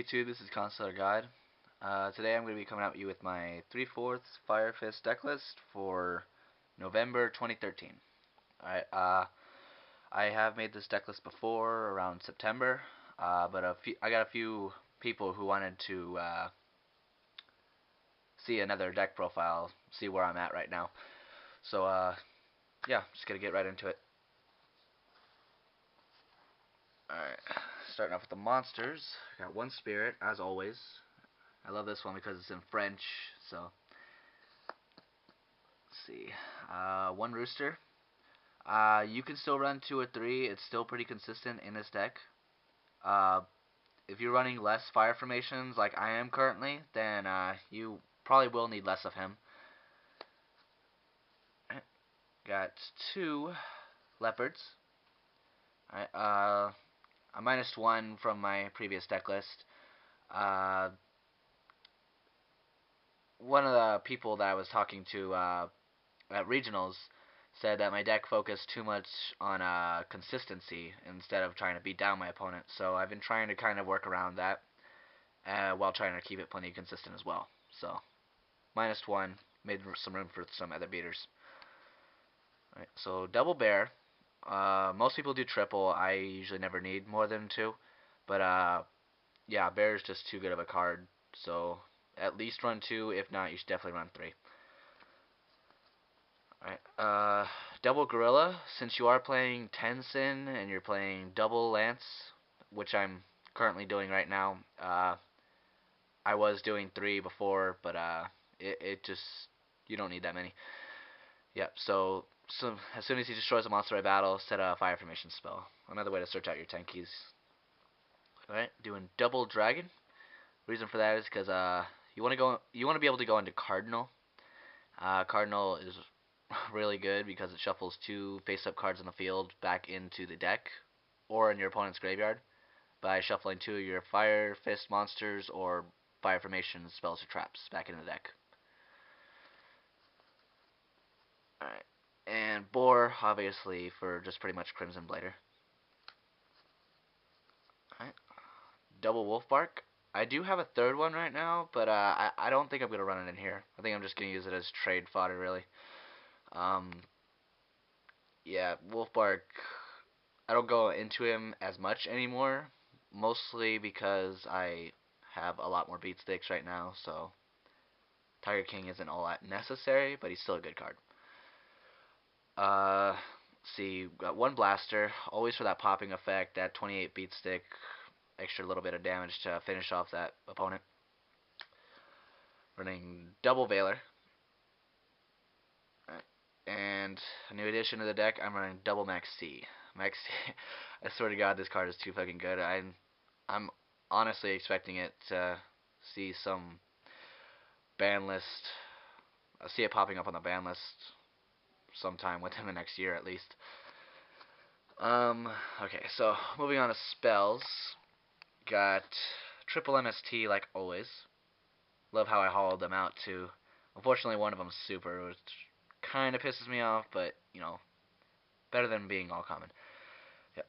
YouTube? This is Consular Guide. Today I'm going to be coming out with you with my 3/4 Fire Fist deck list for November 2013. Alright, I have made this deck list before around September, but I got a few people who wanted to see another deck profile, see where I'm at right now. So yeah, just gonna get right into it. Alright, starting off with the monsters. I got one spirit, as always. I love this one because it's in French, so let's see. One rooster. You can still run 2 or 3. It's still pretty consistent in this deck. If you're running less fire formations like I am currently, then you probably will need less of him. Got 2 leopards. Alright, a -1 from my previous deck list. One of the people that I was talking to at regionals said that my deck focused too much on consistency instead of trying to beat down my opponent. So I've been trying to kind of work around that while trying to keep it plenty consistent as well. So -1 made some room for some other beaters. Right, so double bear. Most people do triple. I usually never need more than 2, but yeah, bear is just too good of a card. So at least run 2. If not, you should definitely run 3. Alright, double gorilla. Since you are playing Tenzin and you're playing double lance, which I'm currently doing right now, I was doing 3 before, but it just, you don't need that many. Yep, so as soon as he destroys a monster by battle, set a fire formation spell. Another way to search out your 10 keys. Alright, doing double dragon. Reason for that is because you want to be able to go into cardinal. Cardinal is really good because it shuffles 2 face-up cards on the field back into the deck or in your opponent's graveyard by shuffling 2 of your Fire Fist monsters or Fire Formation spells or traps back into the deck. Alright, and Boar, obviously, for just pretty much Crimson Blader. Alright, double Wolf Bark. I do have a third one right now, but I don't think I'm going to run it in here. I think I'm just going to use it as trade fodder, really. Yeah, Wolfbark, I don't go into him as much anymore, mostly because I have a lot more beat sticks right now, so Tiger King isn't all that necessary, but he's still a good card. See, got one blaster, always for that popping effect, that 28 beat stick, extra little bit of damage to finish off that opponent. Running double Veiler. And a new addition to the deck, I'm running double Max C. Max C, I swear to God, this card is too fucking good. I'm honestly expecting it to see some ban list. I see it popping up on the ban list sometime within the next year at least. Okay, so moving on to spells. Got triple MST like always. Love how I hollowed them out too. Unfortunately, one of them's super, which kind of pisses me off, but you know, better than being all common. Yep.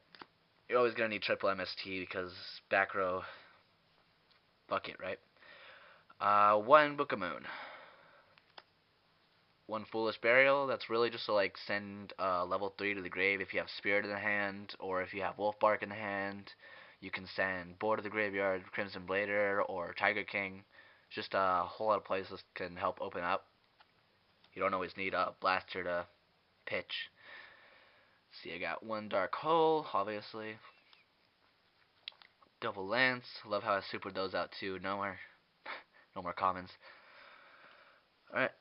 You're always gonna need triple MST because back row bucket, right? One Book of Moon. One Foolish Burial. That's really just to like send level 3 to the grave if you have Spirit in the hand, or if you have Wolf Bark in the hand. You can send Boar to the Graveyard, Crimson Blader, or Tiger King. Just a whole lot of places can help open up. You don't always need a blaster to pitch. See, I got one Dark Hole, obviously. Double Lance. Love how I supered those out too. No more commons. Alright,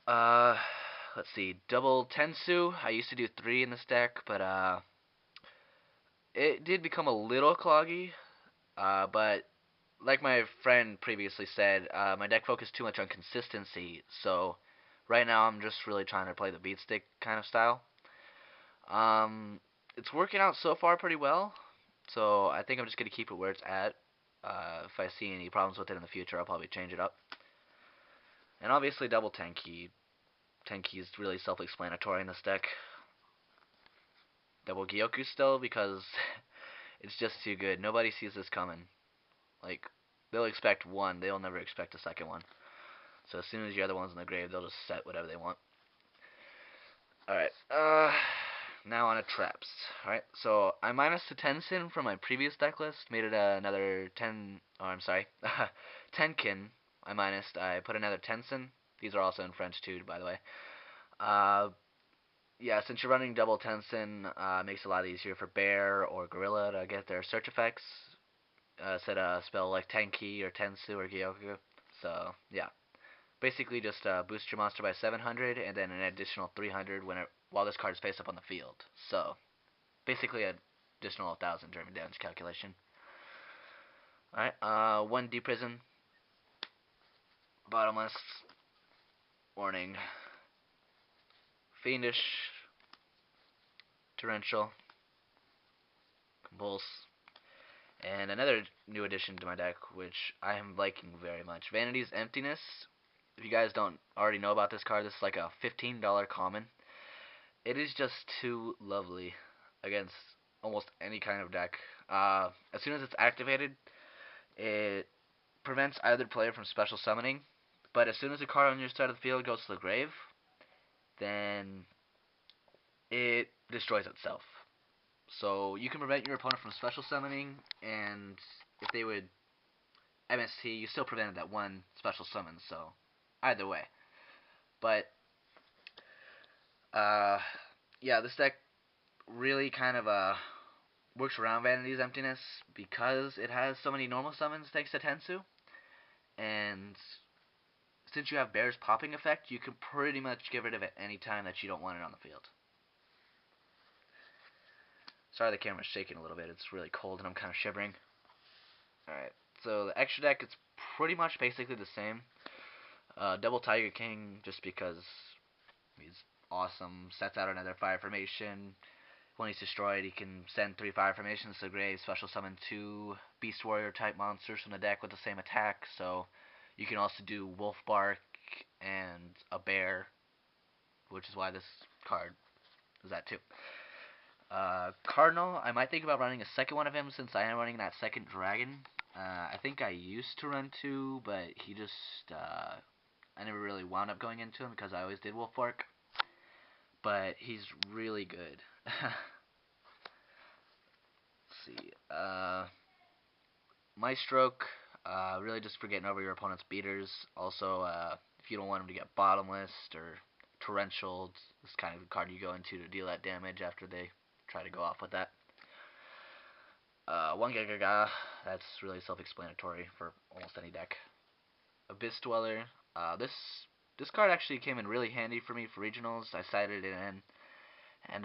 let's see. Double Tensu. I used to do 3 in this deck, but it did become a little cloggy. But like my friend previously said, my deck focused too much on consistency. So right now I'm just really trying to play the beat stick kind of style. It's working out so far pretty well. So I think I'm just going to keep it where it's at. If I see any problems with it in the future, I'll probably change it up. And obviously double Tenki. Tenki is really self-explanatory in this deck. Double Gyoku still because it's just too good. Nobody sees this coming. Like, they'll expect one. They'll never expect a second one. So as soon as your other one's in the grave, they'll just set whatever they want. Alright, now on to traps. Alright, so I minus the 10 sin from my previous deck list, made it another 10, oh I'm sorry, 10 kin. I put another 10 sin. These are also in French too, by the way. Yeah, since you're running double 10 sin, makes it a lot easier for Bear or Gorilla to get their search effects. Instead of spell like Tenki or Tensu or Gyoku. So, yeah. Basically just boost your monster by 700 and then an additional 300 while this card is face up on the field. So, basically an additional 1,000 German damage calculation. Alright, 1 Deep Prison. Bottomless. Warning. Fiendish. Torrential. Convulse. And another new addition to my deck, which I am liking very much. Vanity's Emptiness. If you guys don't already know about this card, this is like a $15 common. It is just too lovely against almost any kind of deck. As soon as it's activated, it prevents either player from special summoning. But as soon as a card on your side of the field goes to the grave, then it destroys itself. So you can prevent your opponent from special summoning, and if they would MST, you still prevented that one special summon, so either way. But, yeah, this deck really kind of, works around Vanity's Emptiness because it has so many normal summons thanks to Tensu, and since you have Bear's popping effect, you can pretty much get rid of it any time that you don't want it on the field. Sorry the camera's shaking a little bit, it's really cold and I'm kind of shivering. Alright, so the extra deck is pretty much basically the same. Double Tiger King, just because he's awesome, sets out another fire formation. When he's destroyed, he can send 3 fire formations to the grave, special summon 2 Beast Warrior type monsters from the deck with the same attack, so you can also do Wolf Bark and a Bear, which is why this card is that too. Cardinal, I might think about running a second one of him since I am running that second dragon. I think I used to run 2, but he just, I never really wound up going into him because I always did Wolf Bark. But he's really good. Let's see. Maestroke, really just for getting over your opponent's beaters. Also, if you don't want him to get bottomless or torrential, this kind of card you go into to deal that damage after they try to go off with that. 1 Gagaga, that's really self-explanatory for almost any deck. Abyss Dweller, this card actually came in really handy for me for regionals. I sided it in, and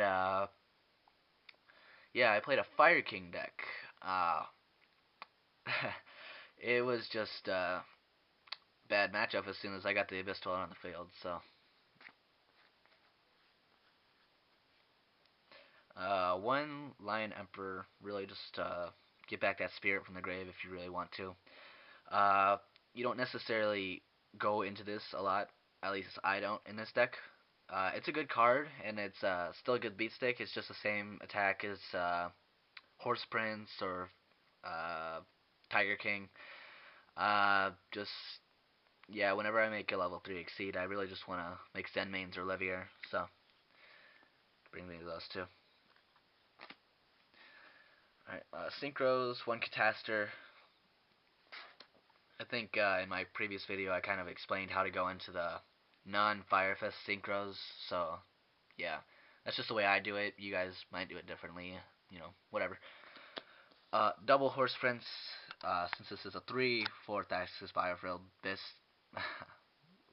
yeah, I played a Fire King deck. It was just a bad matchup as soon as I got the Abyss Dweller on the field. So, 1 Lion Emperor, really just get back that spirit from the grave if you really want to. You don't necessarily go into this a lot, at least I don't in this deck. It's a good card, and it's still a good beat stick. It's just the same attack as Horse Prince or Tiger King. Just, yeah, whenever I make a level 3 exceed, I really just want to make Zen Mains or Levier, so bring me to those two. Alright, Synchros, 1 Cataster. I think in my previous video I kind of explained how to go into the non-Firefest Synchros, so yeah, that's just the way I do it. You guys might do it differently, you know, whatever. Double Horse Prince, since this is a 3/4 axis Firefield, this,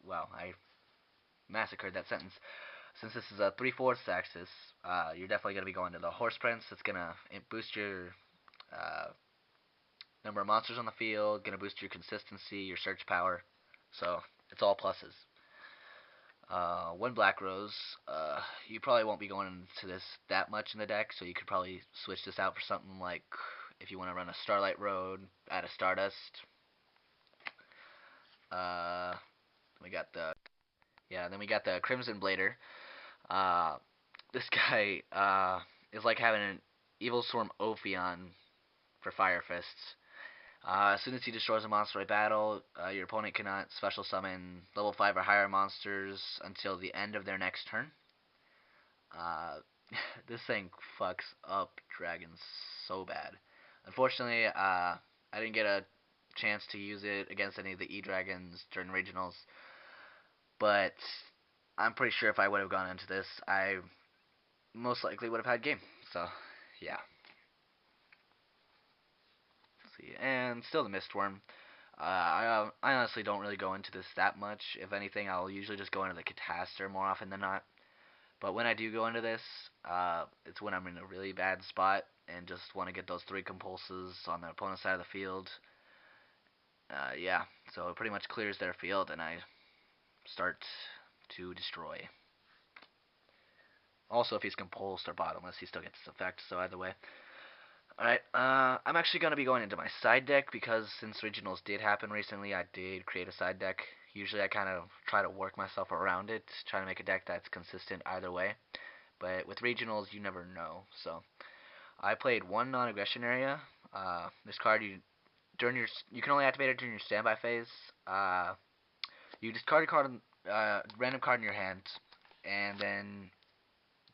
wow, I massacred that sentence. Since this is a 3/4 axis, you're definitely going to be going to the Horse Prince. It's going to boost your number of monsters on the field, going to boost your consistency, your search power, so it's all pluses. 1 Black Rose, you probably won't be going into this that much in the deck, so you could probably switch this out for something like, if you want to run a Starlight Road, add a Stardust. We got the, yeah, then we got the Crimson Blader. This guy, is like having an Evil Swarm Ophion for Fire Fists. As soon as he destroys a monster by battle, your opponent cannot special summon level 5 or higher monsters until the end of their next turn. Uh, this thing fucks up dragons so bad. Unfortunately, I didn't get a chance to use it against any of the E-Dragons during regionals, but I'm pretty sure if I would have gone into this, I most likely would have had game. So, yeah. Let's see, and still the Mistworm. I honestly don't really go into this that much. If anything, I'll usually just go into the Catastor more often than not. But when I do go into this, it's when I'm in a really bad spot and just want to get those 3 compulses on the opponent's side of the field. Yeah, so it pretty much clears their field and I start to destroy. Also, if he's compulsed or bottomless, he still gets this effect, so either way. Alright, I'm actually going to be going into my side deck because since regionals did happen recently, I did create a side deck. Usually I kind of try to work myself around it, try to make a deck that's consistent either way. But with regionals, you never know. So I played one non-aggression area. This card you can only activate it during your standby phase. You discard a card, random card in your hand, and then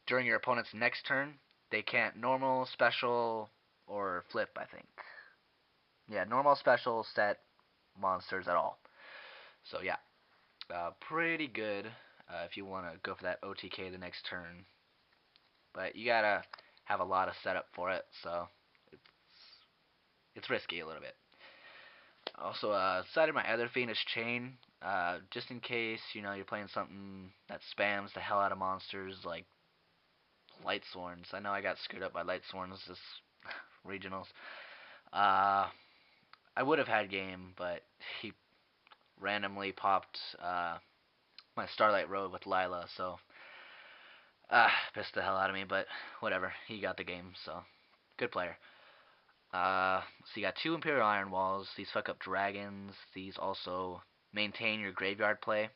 during your opponent's next turn, they can't normal, special, or flip. I think. Yeah, normal, special, set monsters at all. So yeah, pretty good if you want to go for that OTK the next turn. But you gotta have a lot of setup for it, so it's it's risky a little bit. Also, decided my other Fiendish Chain, just in case you're playing something that spams the hell out of monsters like Light Sworns. I know I got screwed up by Light Sworns this regionals. Uh, I would have had game, but he randomly popped my Starlight Road with Lila, so pissed the hell out of me. But whatever, he got the game, so good player. So you got 2 Imperial Iron Walls. These fuck up dragons. These also maintain your graveyard play.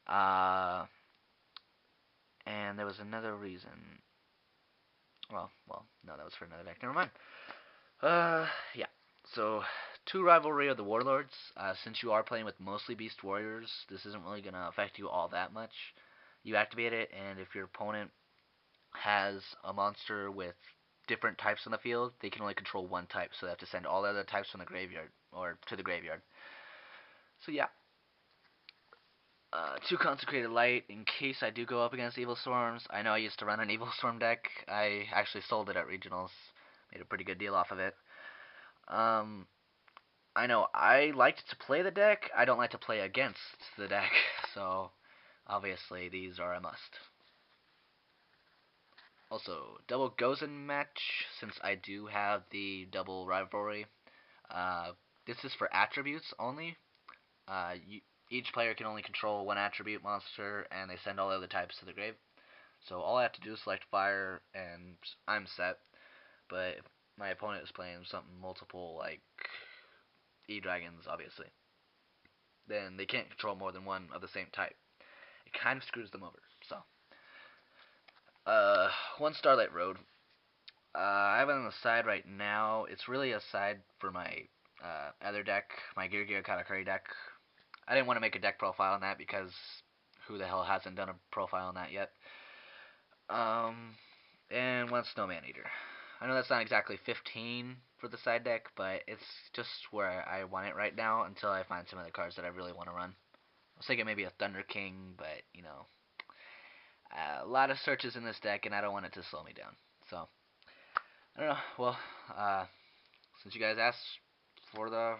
Uh, and there was another reason. No, that was for another deck. Never mind. Yeah. So, 2 Rivalry of the Warlords. Since you are playing with mostly Beast Warriors, this isn't really gonna affect you all that much. You activate it, and if your opponent has a monster with different types on the field, they can only control one type, so they have to send all the other types from the graveyard or to the graveyard. So yeah, 2 Consecrated Light in case I do go up against Evil Storms. I know I used to run an Evil Storm deck. I actually sold it at regionals, made a pretty good deal off of it. I know I liked to play the deck. I don't like to play against the deck, so obviously these are a must. Also, double Gozen match, since I do have the double rivalry. Uh, this is for attributes only. Each player can only control 1 attribute monster, and they send all the other types to the grave. So all I have to do is select fire, and I'm set. But if my opponent is playing something multiple, like E-Dragons, obviously, then they can't control more than 1 of the same type. It kind of screws them over. So, 1 Starlight Road. I have it on the side right now. It's really a side for my other deck, my Gear Katakuri deck. I didn't want to make a deck profile on that because who the hell hasn't done a profile on that yet? And 1 Snowman Eater. I know that's not exactly 15 for the side deck, but it's just where I want it right now until I find some other cards that I really want to run. I was thinking maybe a Thunder King, but a lot of searches in this deck, and I don't want it to slow me down. So, I don't know. Well, since you guys asked for the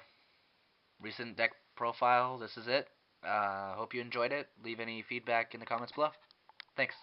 recent deck profile, this is it. Hope you enjoyed it. Leave any feedback in the comments below. Thanks.